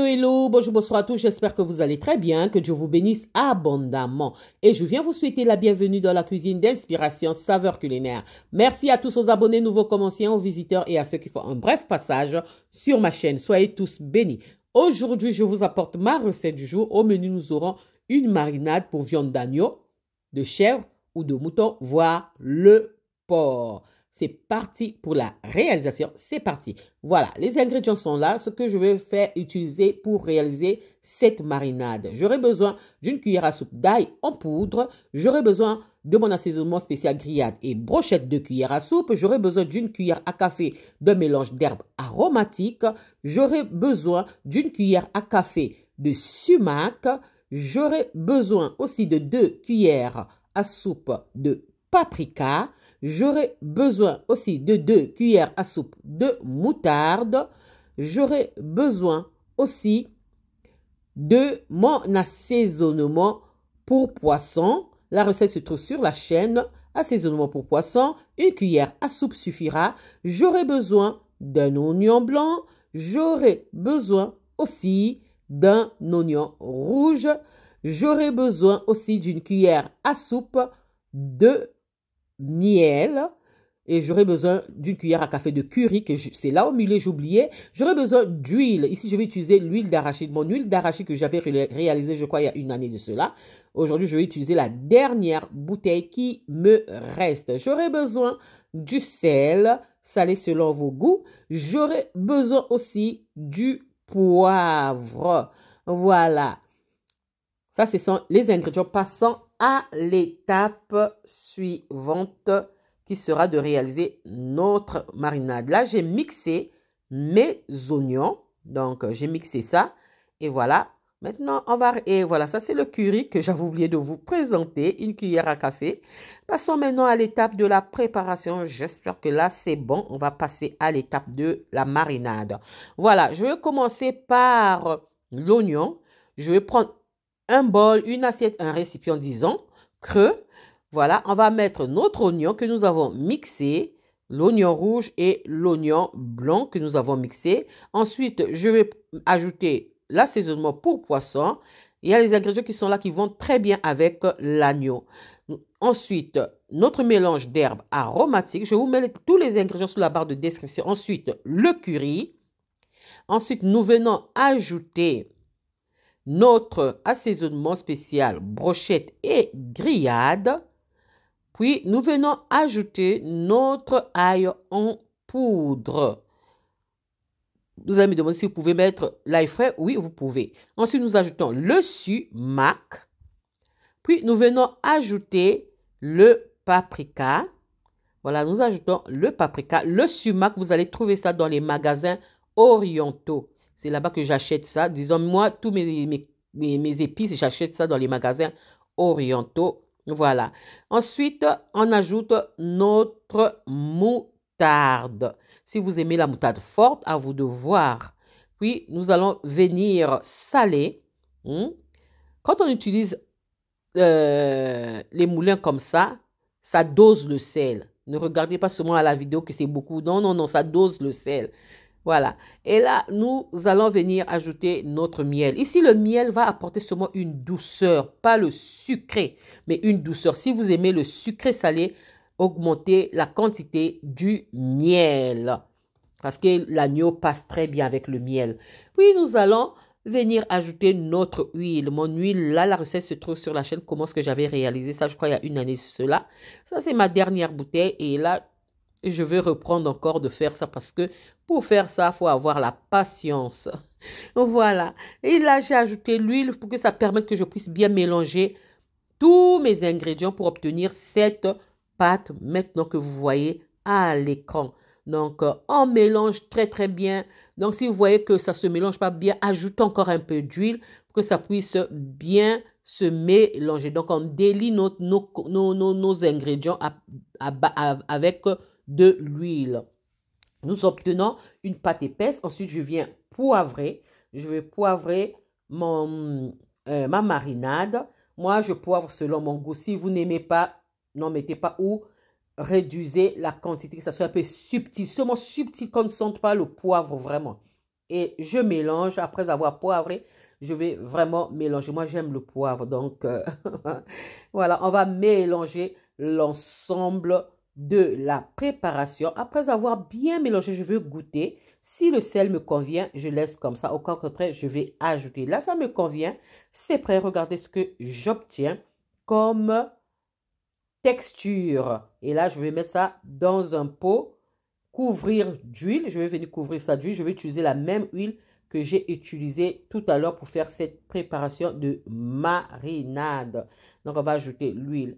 hello, bonjour, bonsoir à tous, j'espère que vous allez très bien, que Dieu vous bénisse abondamment. Et je viens vous souhaiter la bienvenue dans la cuisine d'inspiration saveur culinaire. Merci à tous aux abonnés, nouveaux comme anciens, aux visiteurs et à ceux qui font un bref passage sur ma chaîne. Soyez tous bénis. Aujourd'hui, je vous apporte ma recette du jour. Au menu, nous aurons une marinade pour viande d'agneau, de chèvre ou de mouton, voire le porc. C'est parti pour la réalisation. C'est parti. Voilà, les ingrédients sont là. Ce que je vais faire utiliser pour réaliser cette marinade. J'aurai besoin d'une cuillère à soupe d'ail en poudre. J'aurai besoin de mon assaisonnement spécial grillade et brochette de cuillère à soupe. J'aurai besoin d'une cuillère à café de mélange d'herbes aromatiques. J'aurai besoin d'une cuillère à café de sumac. J'aurai besoin aussi de 2 cuillères à soupe de paprika. J'aurai besoin aussi de 2 cuillères à soupe de moutarde. J'aurai besoin aussi de mon assaisonnement pour poisson. La recette se trouve sur la chaîne. Assaisonnement pour poisson, une cuillère à soupe suffira. J'aurai besoin d'un oignon blanc. J'aurai besoin aussi d'un oignon rouge. J'aurai besoin aussi d'une cuillère à soupe de miel et j'aurai besoin d'une cuillère à café de curry, c'est là au milieu, j'ai oublié. J'aurai besoin d'huile. Ici, je vais utiliser l'huile d'arachide. Mon huile d'arachide que j'avais réalisée, je crois, il y a une année de cela. Aujourd'hui, je vais utiliser la dernière bouteille qui me reste. J'aurai besoin du sel, salé selon vos goûts. J'aurai besoin aussi du poivre. Voilà. Ça, ce sont les ingrédients. Passant à l'étape suivante qui sera de réaliser notre marinade. Là, j'ai mixé mes oignons. Donc, j'ai mixé ça. Et voilà. Maintenant, et voilà, ça c'est le curry que j'avais oublié de vous présenter. Une cuillère à café. Passons maintenant à l'étape de la préparation. J'espère que là, c'est bon. On va passer à l'étape de la marinade. Voilà, je vais commencer par l'oignon. Je vais prendre un bol, une assiette, un récipient, disons, creux. Voilà, on va mettre notre oignon que nous avons mixé, l'oignon rouge et l'oignon blanc que nous avons mixé. Ensuite, je vais ajouter l'assaisonnement pour poisson. Il y a les ingrédients qui sont là qui vont très bien avec l'agneau. Ensuite, notre mélange d'herbes aromatiques. Je vous mets tous les ingrédients sous la barre de description. Ensuite, le curry. Ensuite, nous venons ajouter notre assaisonnement spécial brochette et grillade. Puis, nous venons ajouter notre ail en poudre. Vous allez me demander si vous pouvez mettre l'ail frais. Oui, vous pouvez. Ensuite, nous ajoutons le sumac. Puis, nous venons ajouter le paprika. Voilà, nous ajoutons le paprika. Le sumac, vous allez trouver ça dans les magasins orientaux. C'est là-bas que j'achète ça. Disons, moi, tous mes épices, j'achète ça dans les magasins orientaux. Voilà. Ensuite, on ajoute notre moutarde. Si vous aimez la moutarde forte, à vous de voir. Puis, nous allons venir saler. Quand on utilise les moulins comme ça dose le sel. Ne regardez pas seulement à la vidéo que c'est beaucoup. Non, non, non, ça dose le sel. Voilà. Et là, nous allons venir ajouter notre miel. Ici, le miel va apporter seulement une douceur, pas le sucré, mais une douceur. Si vous aimez le sucré salé, augmentez la quantité du miel. Parce que l'agneau passe très bien avec le miel. Puis, nous allons venir ajouter notre huile. Mon huile, là, la recette se trouve sur la chaîne. Comment est-ce que j'avais réalisé ça? Je crois il y a une année cela. Ça, c'est ma dernière bouteille. Et là, je vais reprendre encore de faire ça parce que pour faire ça, il faut avoir la patience. Voilà. Et là, j'ai ajouté l'huile pour que ça permette que je puisse bien mélanger tous mes ingrédients pour obtenir cette pâte maintenant que vous voyez à l'écran. Donc, on mélange très, très bien. Donc, si vous voyez que ça ne se mélange pas bien, ajoutez encore un peu d'huile pour que ça puisse bien se mélanger. Donc, on délie nos ingrédients avec de l'huile. Nous obtenons une pâte épaisse. Ensuite, je viens poivrer. Je vais poivrer ma marinade. Moi, je poivre selon mon goût. Si vous n'aimez pas, n'en mettez pas ou réduisez la quantité, que ça soit un peu subtil. Seulement subtil qu'on ne sente pas le poivre vraiment. et je mélange. Après avoir poivré, je vais vraiment mélanger. Moi, j'aime le poivre, donc voilà, on va mélanger l'ensemble de la préparation. Après avoir bien mélangé, je veux goûter. Si le sel me convient, je laisse comme ça. Au contraire, je vais ajouter. Là, ça me convient. C'est prêt. Regardez ce que j'obtiens comme texture. Et là, je vais mettre ça dans un pot, couvrir d'huile. Je vais venir couvrir ça d'huile. Je vais utiliser la même huile que j'ai utilisée tout à l'heure pour faire cette préparation de marinade. Donc, on va ajouter l'huile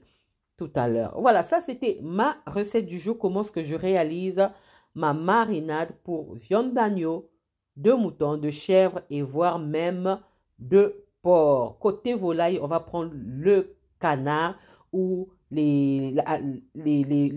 tout à l'heure. Voilà, ça c'était ma recette du jour. Comment est-ce que je réalise ma marinade pour viande d'agneau, de mouton, de chèvre et voire même de porc. Côté volaille, on va prendre le canard ou les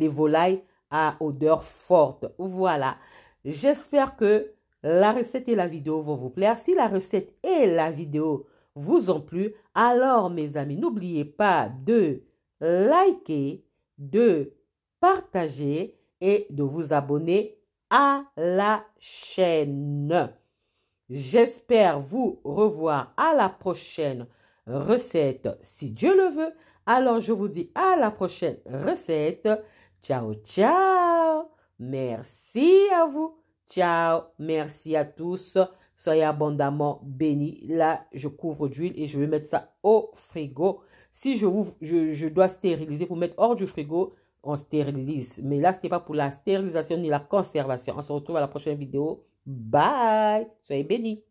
volailles à odeur forte. Voilà. J'espère que la recette et la vidéo vont vous plaire. Si la recette et la vidéo vous ont plu, alors mes amis, n'oubliez pas de liker, de partager et de vous abonner à la chaîne. J'espère vous revoir à la prochaine recette, si Dieu le veut. Alors, je vous dis à la prochaine recette. Ciao, ciao. Merci à vous. Ciao. Merci à tous. Soyez abondamment bénis. Là, je couvre d'huile et je vais mettre ça au frigo. Si je dois stériliser pour mettre hors du frigo, on stérilise. Mais là, ce n'est pas pour la stérilisation ni la conservation. On se retrouve à la prochaine vidéo. Bye. Soyez bénis.